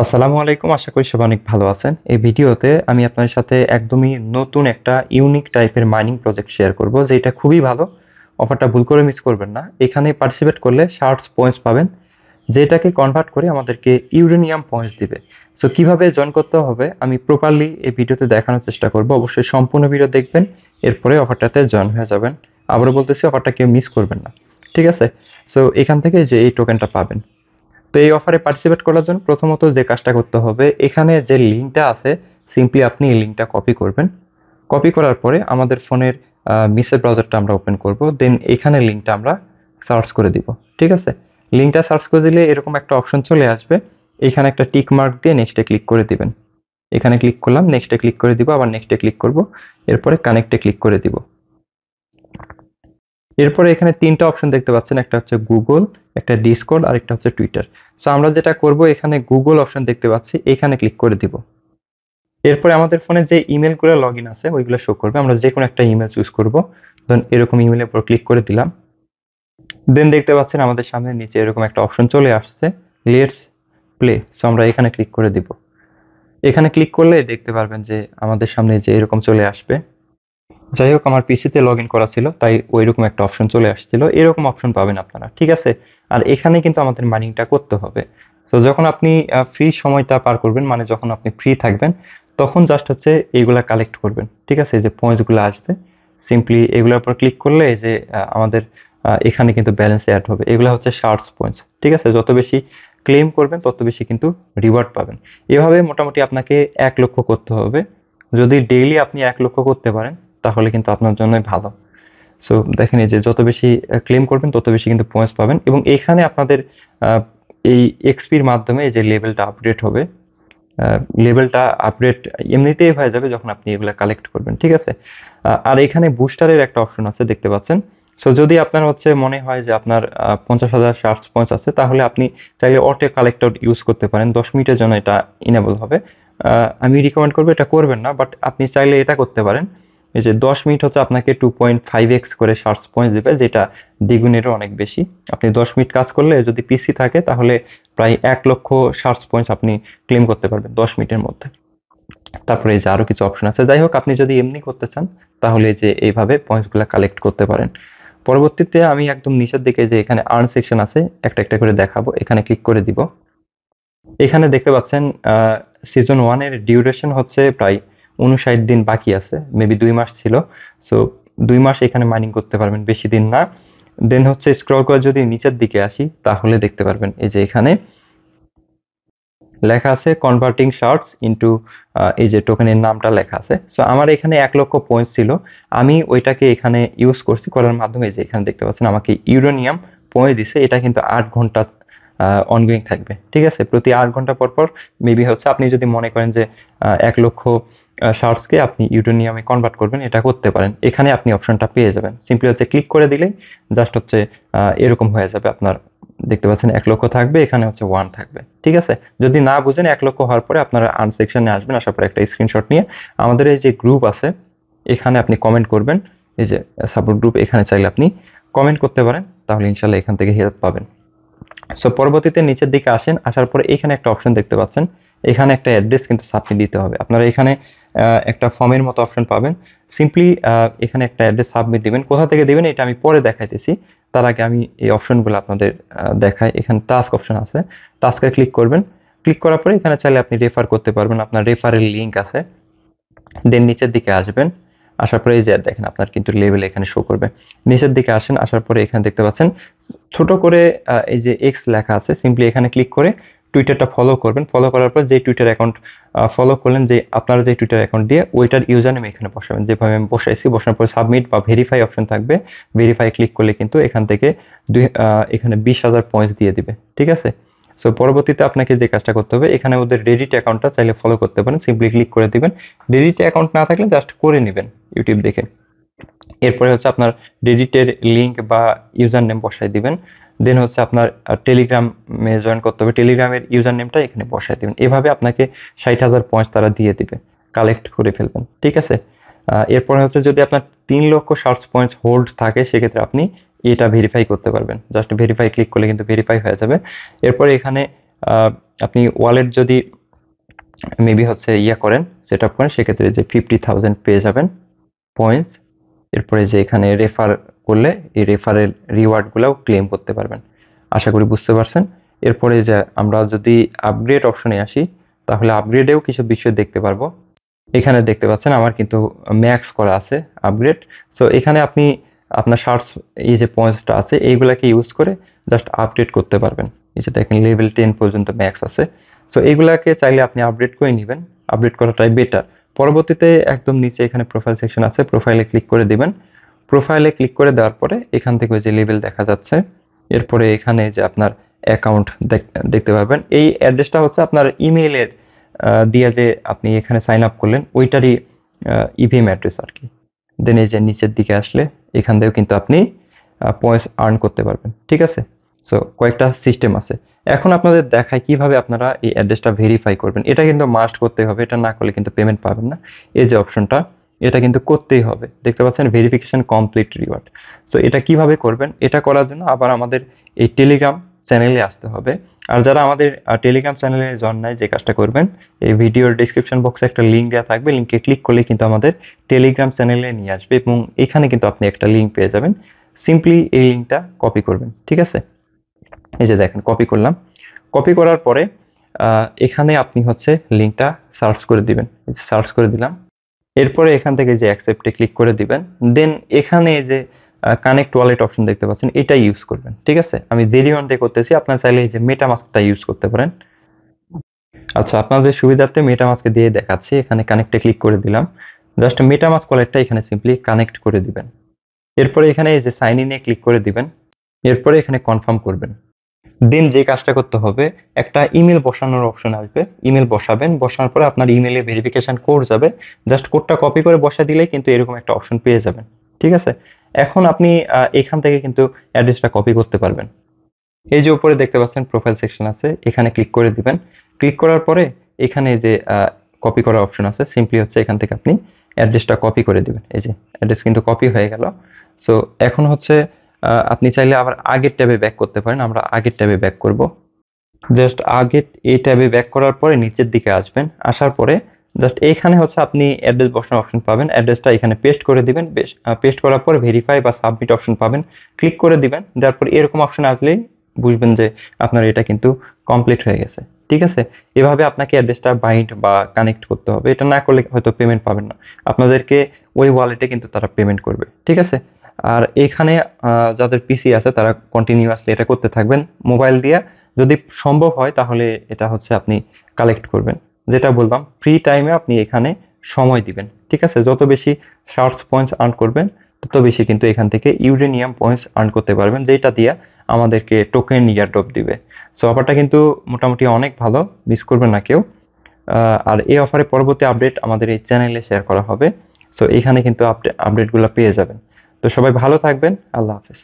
আসসালামু আলাইকুম। আশা করি সবাই অনেক ভালো আছেন। এই ভিডিওতে আমি আপনাদের সাথে একদমই নতুন একটা ইউনিক টাইপের মাইনিং প্রজেক্ট শেয়ার করব, যেটা খুবই ভালো। অফারটা ভুল করে মিস করবেন না। এখানে পার্টিসিপেট করলে শার্টস পয়েন্টস পাবেন, যেটাকে কনভার্ট করে আমাদেরকে ইউরেনিয়াম পয়েন্টস দিবে। সো কিভাবে জয়েন করতে হবে আমি প্রপারলি এই ভিডিওতে দেখানোর চেষ্টা করব। অবশ্যই সম্পূর্ণ ভিডিও দেখবেন, এরপরে অফারটাতে জয়েন হয়ে যাবেন। আবারও বলতেছি, অফারটা কেউ মিস করবেন না। ঠিক আছে? সো এখান থেকে যে এই টোকেনটা পাবেন। তো এই অফারে পার্টিসিপেট করার জন্য প্রথমত যে কাজটা করতে হবে, এখানে যে লিঙ্কটা আছে সিম্পলি আপনি এই লিঙ্কটা কপি করবেন। কপি করার পরে আমাদের ফোনের মিসের ব্রাউজারটা আমরা ওপেন করব, দেন এখানে লিঙ্কটা আমরা সার্চ করে দিব। ঠিক আছে? লিঙ্কটা সার্চ করে দিলে এরকম একটা অপশন চলে আসবে। এখানে একটা টিক মার্ক দিয়ে নেক্সটে ক্লিক করে দিবেন। এখানে ক্লিক করলাম, নেক্সটে ক্লিক করে দিব, আবার নেক্সটে ক্লিক করব, এরপরে কানেক্টে ক্লিক করে দিব। এরপরে এখানে ৩ টা অপশন দেখতে পাচ্ছেন। একটা হচ্ছে গুগল, একটা ডিসকর্ড, আরেকটা হচ্ছে টুইটার। সো আমরা যেটা করব, এখানে গুগল অপশন দেখতে পাচ্ছি, এখানে ক্লিক করে দিব। এরপরে আমাদের ফোনে যে ইমেলগুলো লগইন আছে ওইগুলো শো করবে। আমরা যেকোনো একটা ইমেল চুজ করব। দেন এরকম ইমেলের উপর ক্লিক করে দিলাম। দেন দেখতে পাচ্ছেন আমাদের সামনে নিচে এরকম একটা অপশন চলে আসছে, লেটস প্লে। সো আমরা এখানে ক্লিক করে দিব। এখানে ক্লিক করলে দেখতে পারবেন যে আমাদের সামনে যে এরকম চলে আসবে। যাই হোক, আমার পিসিতে লগ ইন করা ছিল, তাই ওইরকম একটা অপশন চলে আসছিল। এরকম অপশন পাবেন আপনারা। ঠিক আছে? আর এখানে কিন্তু আমাদের মাইনিংটা করতে হবে। তো যখন আপনি ফ্রি সময়টা পার করবেন, মানে যখন আপনি ফ্রি থাকবেন, তখন জাস্ট হচ্ছে এইগুলা কালেক্ট করবেন। ঠিক আছে? এই যে পয়েন্টসগুলো আসবে, সিম্পলি এগুলোর উপর ক্লিক করলে এই যে আমাদের এখানে কিন্তু ব্যালেন্স অ্যাড হবে। এগুলো হচ্ছে শার্টস পয়েন্টস। ঠিক আছে? যত বেশি ক্লেম করবেন তত বেশি কিন্তু রিওয়ার্ড পাবেন। এভাবে মোটামুটি আপনাকে ১,০০,০০০ করতে হবে। যদি ডেইলি আপনি ১,০০,০০০ করতে পারেন তাহলে কিন্তু আপনার জন্যই ভালো। সো দেখেন, এই যে যত বেশি ক্লেম করবেন তত বেশি কিন্তু পয়েন্টস পাবেন, এবং এখানে আপনাদের আহ, এই এক্সপির মাধ্যমে এই যে লেভেলটা আপডেট হবে। লেভেলটা আপডেট এমনিতেই হয়ে যাবে যখন আপনি এগুলা কালেক্ট করবেন। ঠিক আছে? আর এখানে বুস্টারের একটা অপশন আছে, দেখতে পাচ্ছেন। সো যদি আপনার হচ্ছে মনে হয় যে আপনার 50,000 শার্টস পয়েন্টস আছে, তাহলে আপনি চাইলে অটো কালেক্টর ইউজ করতে পারেন। 10 মিনিটের জন্য এটা ইনেবল হবে। আমি রিকমেন্ড করবো এটা করবেন না, বাট আপনি চাইলে এটা করতে পারেন। এই যে 10 মিনিট হচ্ছে আপনাকে 2.5x করে শার্টস পয়েন্টস দিবে, যেটা দ্বিগুণেরও অনেক বেশি। আপনি 10 মিনিট কাজ করলে, যদি পিসি থাকে, তাহলে প্রায় 1,00,000 শার্টস পয়েন্টস আপনি ক্লেম করতে পারবেন 10 মিনিটের মধ্যে। তারপরে এই যে আরো কিছু অপশন আছে। যাই হোক, আপনি যদি এমনি করতে চান তাহলে এই যে এইভাবে পয়েন্টসগুলো কালেক্ট করতে পারেন। পরবর্তীতে আমি একদম নিচের দিকে যে এখানে আর্ন সেকশন আছে, একটা একটা করে দেখাবো। এখানে ক্লিক করে দিব। এখানে দেখতে পাচ্ছেন সিজন 1 এর ডিউরেশন হচ্ছে প্রায় 59 দিন বাকি আছে। মেবি 2 মাস ছিল। সো 2 মাস এখানে মাইনিং করতে পারবেন, বেশি দিন না। দেন হচ্ছে স্ক্রল করে যদি নিচের দিকে আসি, তাহলে দেখতে পারবেন এই যে এখানে লেখা আছে কনভার্টিং শার্টস ইনটু, এই যে টোকেনের নামটা লেখা আছে। সো আমার এখানে 1,00,000 পয়েন্টস ছিল। আমি ওইটাকে এখানে ইউজ করছি, করার মাধ্যমে এই যে এখানে দেখতে পাচ্ছেন আমাকে ইউরেনিয়াম পয়েন্ট দিছে। এটা কিন্তু 8 ঘন্টা অনগোয়িং থাকবে। ঠিক আছে? প্রতি 8 ঘন্টা পর পর মেবি হচ্ছে আপনি যদি মনে করেন যে 1,00,000 শার্টসকে আপনি ইউরেনিয়ামে কনভার্ট করবেন, এটা করতে পারেন। এখানে আপনি অপশনটা পেয়ে যাবেন। সিম্পলি হচ্ছে ক্লিক করে দিলেই জাস্ট হচ্ছে এরকম হয়ে যাবে আপনার। দেখতে পাচ্ছেন 1,00,000 থাকবে, এখানে হচ্ছে 1 থাকবে। ঠিক আছে? যদি না বুঝেন, 1,00,000 হওয়ার পরে আপনারা আর্ন সেকশনে আসবেন, আসার পরে একটা স্ক্রিনশট নিয়ে আমাদের এই যে গ্রুপ আছে এখানে আপনি কমেন্ট করবেন। এই যে সাপোর্ট গ্রুপ, এখানে চাইলে আপনি কমেন্ট করতে পারেন, তাহলে ইনশাল্লাহ এখান থেকে হেল্প পাবেন। সো পরবর্তীতে নিচের দিকে আসেন, আসার পরে এখানে একটা অপশন দেখতে পাচ্ছেন। এখানে একটা অ্যাড্রেস কিন্তু সাবমিট দিতে হবে। আপনারা এখানে একটা ফর্মের মতো অপশন পাবেন। সিম্পলি এখানে একটা অ্যাড্রেস সাবমিট দিবেন। কোথা থেকে দিবেন এটা আমি পরে দেখাইতেছি। তার আগে আমি এই অপশনগুলো আপনাদের দেখাই। এখানে টাস্ক অপশন আছে, টাস্কে ক্লিক করবেন। ক্লিক করার পরে এখানে চাইলে আপনি রেফার করতে পারবেন, আপনার রেফারের লিঙ্ক আছে। দেন নিচের দিকে আসবেন, আসার পরে এই যে দেখেন আপনার কিন্তু লেভেল এখানে শো করবে। নিচের দিকে আসেন, আসার পরে এখানে দেখতে পাচ্ছেন ছোট করে এই যে এক্স লেখা আছে। সিম্পলি এখানে ক্লিক করে টুইটারটা ফলো করবেন। ফলো করার পর যে টুইটার অ্যাকাউন্ট ফলো করলেন, যে আপনারা যে টুইটার অ্যাকাউন্ট দিয়ে, ওইটার ইউজার নেম এখানে বসাবেন, যেভাবে আমি বসাইছি। বসানোর পরে সাবমিট বা ভেরিফাই অপশন থাকবে। ভেরিফাই ক্লিক করলে কিন্তু এখান থেকে এখানে 20,000 পয়েন্টস দিয়ে দিবে। ঠিক আছে? সো পরবর্তীতে আপনাকে যে কাজটা করতে হবে, এখানে ওদের রেডিট অ্যাকাউন্টটা চাইলে ফলো করতে পারেন। সিম্পলি ক্লিক করে দিবেন। রেডিট অ্যাকাউন্ট না থাকলে জাস্ট করে নেবেন ইউটিউব দেখে। এরপরে হচ্ছে আপনার রেডিটের লিঙ্ক বা ইউজার নেম বসাই দিবেন। দেন হচ্ছে আপনার টেলিগ্রামে জয়েন করতে হবে। টেলিগ্রামের ইউজার নেমটা এখানে বসাই দিবেন। এভাবে আপনাকে 60,000 পয়েন্টস তারা দিয়ে দিবে, কালেক্ট করে ফেলবেন। ঠিক আছে? এরপরে হচ্ছে যদি আপনার 3,00,000 শার্টস পয়েন্টস হোল্ড থাকে, সেক্ষেত্রে আপনি এটা ভেরিফাই করতে পারবেন। জাস্ট ভেরিফাই ক্লিক করলে কিন্তু ভেরিফাই হয়ে যাবে। এরপরে এখানে আপনি ওয়ালেট যদি মেবি হচ্ছে করেন, সেট আপ করেন, সেক্ষেত্রে যে 50,000 পেয়ে যাবেন পয়েন্টস। এরপরে যে এখানে রেফার করলে এই রেফারেল রিওয়ার্ডগুলোও ক্লেম করতে পারবেন। আশা করি বুঝতে পারছেন। এরপরে যে আমরা যদি আপগ্রেড অপশনে আসি, তাহলে আপগ্রেডেও কিছু বিষয় দেখতে পারবো। এখানে দেখতে পাচ্ছেন আমার কিন্তু ম্যাক্স করা আছে আপগ্রেড। সো এখানে আপনি আপনার সার্চ এই যে পয়েন্টসটা আছে এইগুলাকে ইউজ করে জাস্ট আপডেট করতে পারবেন। এই যে দেখেন লেভেল 10 পর্যন্ত ম্যাক্স আছে। সো এইগুলাকে চাইলে আপনি আপডেট করে নেবেন, আপডেট করাটাই বেটার। পরবর্তীতে একদম নিচে এখানে প্রোফাইল সেকশন আছে, প্রোফাইলে ক্লিক করে দিবেন। প্রোফাইলে ক্লিক করে দেওয়ার পরে এখান থেকে ওই যে লেভেল দেখা যাচ্ছে। এরপরে এখানে যে আপনার অ্যাকাউন্ট দেখতে পারবেন। এই অ্যাড্রেসটা হচ্ছে আপনার ইমেইলের দিয়ে যে আপনি এখানে সাইন আপ করলেন ওইটারই ইভিএম অ্যাড্রেস আর কি। দেন এই যে নিচের দিকে আসলে এখান থেকেও কিন্তু আপনি পয়েন্টস আর্ন করতে পারবেন। ঠিক আছে? সো কয়েকটা সিস্টেম আছে। এখন আপনাদের দেখায় কিভাবে আপনারা এই অ্যাড্রেসটা ভেরিফাই করবেন। এটা কিন্তু মাস্ট করতে হবে। এটা না করলে কিন্তু পেমেন্ট পাবেন না। এই যে অপশনটা, এটা কিন্তু করতেই হবে। দেখতে পাচ্ছেন ভেরিফিকেশন কমপ্লিট রিওয়ার্ড। সো এটা কিভাবে করবেন? এটা করার জন্য আবার আমাদের এই টেলিগ্রাম চ্যানেলে আসতে হবে। আর যারা আমাদের টেলিগ্রাম চ্যানেলে জয়েন নাই, যে কাজটা করবেন, এই ভিডিওর ডেসক্রিপশন বক্সে একটা লিঙ্ক দেওয়া থাকবে। লিঙ্কে ক্লিক করলে কিন্তু আমাদের টেলিগ্রাম চ্যানেলে নিয়ে আসবে এবং এখানে কিন্তু আপনি একটা লিঙ্ক পেয়ে যাবেন। সিম্পলি এই লিঙ্কটা কপি করবেন। ঠিক আছে? এই যে দেখেন কপি করলাম। কপি করার পরে এখানে আপনি হচ্ছে লিঙ্কটা সার্চ করে দিবেন। সার্চ করে দিলাম। এরপরে এখান থেকে যে অ্যাকসেপ্টে ক্লিক করে দিবেন। দেন এখানে যে কানেক্ট ওয়ালেট অপশন দেখতে পাচ্ছেন, এটা ইউজ করবেন। ঠিক আছে? আমি জেরিয়ন দিয়ে করতেছি, আপনারা চাইলে এই যে মেটামাস্কটা ইউজ করতে পারেন। আচ্ছা, আপনাদের সুবিধার্থে মেটামাস্কে দিয়ে দেখাচ্ছি। এখানে কানেক্টে ক্লিক করে দিলাম। জাস্ট মেটামাস্ক ওয়ালেটটা এখানে সিম্পলি কানেক্ট করে দিবেন। এরপরে এখানে এই যে সাইন ইনে ক্লিক করে দিবেন। এরপরে এখানে কনফার্ম করবেন। দেন যে কাজটা করতে হবে, একটা ইমেল বসানোর অপশন আসবে। ইমেল বসাবেন, বসানোর পরে আপনার ইমেলে ভেরিফিকেশন কোড যাবে। জাস্ট কোডটা কপি করে বসা দিলেই কিন্তু এরকম একটা অপশন পেয়ে যাবেন। ঠিক আছে? এখন আপনি এখান থেকে কিন্তু অ্যাড্রেসটা কপি করতে পারবেন। এই যে উপরে দেখতে পাচ্ছেন প্রোফাইল সেকশন আছে, এখানে ক্লিক করে দিবেন। ক্লিক করার পরে এখানে যে কপি করার অপশন আছে, সিম্পলি হচ্ছে এখান থেকে আপনি অ্যাড্রেসটা কপি করে দিবেন। এই যে অ্যাড্রেস কিন্তু কপি হয়ে গেল। সো এখন হচ্ছে আপনি চাইলে আবার আগের ট্যাবে ব্যাক করতে পারেন। আমরা আগের ট্যাবে ব্যাক করব। জাস্ট আগের এই ট্যাবে ব্যাক করার পরে নিচের দিকে আসবেন। আসার পরে জাস্ট এইখানে হচ্ছে আপনি অ্যাড্রেস বসানোর অপশন পাবেন। অ্যাড্রেসটা এখানে পেস্ট করে দিবেন। পেস্ট করার পর ভেরিফাই বা সাবমিট অপশন পাবেন। ক্লিক করে দিবেন। দেওয়ার পর এরকম অপশন আসলেই বুঝবেন যে আপনার এটা কিন্তু কমপ্লিট হয়ে গেছে। ঠিক আছে? এভাবে আপনাকে অ্যাড্রেসটা বাইন্ড বা কানেক্ট করতে হবে। এটা না করলে হয়তো পেমেন্ট পাবেন না। আপনাদেরকে ওই ওয়ালেটে কিন্তু তারা পেমেন্ট করবে। ঠিক আছে? আর এখানে যাদের পিসি আছে তারা কন্টিনিউয়াসলি এটা করতে থাকবেন মোবাইল দিয়ে। যদি সম্ভব হয় তাহলে এটা হচ্ছে আপনি কালেক্ট করবেন। যেটা বললাম, ফ্রি টাইমে আপনি এখানে সময় দিবেন। ঠিক আছে? যত বেশি সার্চ পয়েন্টস আর্ন করবেন তত বেশি কিন্তু এখান থেকে ইউরেনিয়াম পয়েন্টস আর্ন করতে পারবেন, যেটা দিয়ে আমাদেরকে টোকেন ইয়ারড্রপ দিবে। সো অফারটা কিন্তু মোটামুটি অনেক ভালো, মিস করবেন না কেউ। আর এই অফারে পরবর্তী আপডেট আমাদের এই চ্যানেলে শেয়ার করা হবে। সো এখানে কিন্তু আপডেটগুলো পেয়ে যাবেন। তো সবাই ভালো থাকবেন। আল্লাহ হাফেজ।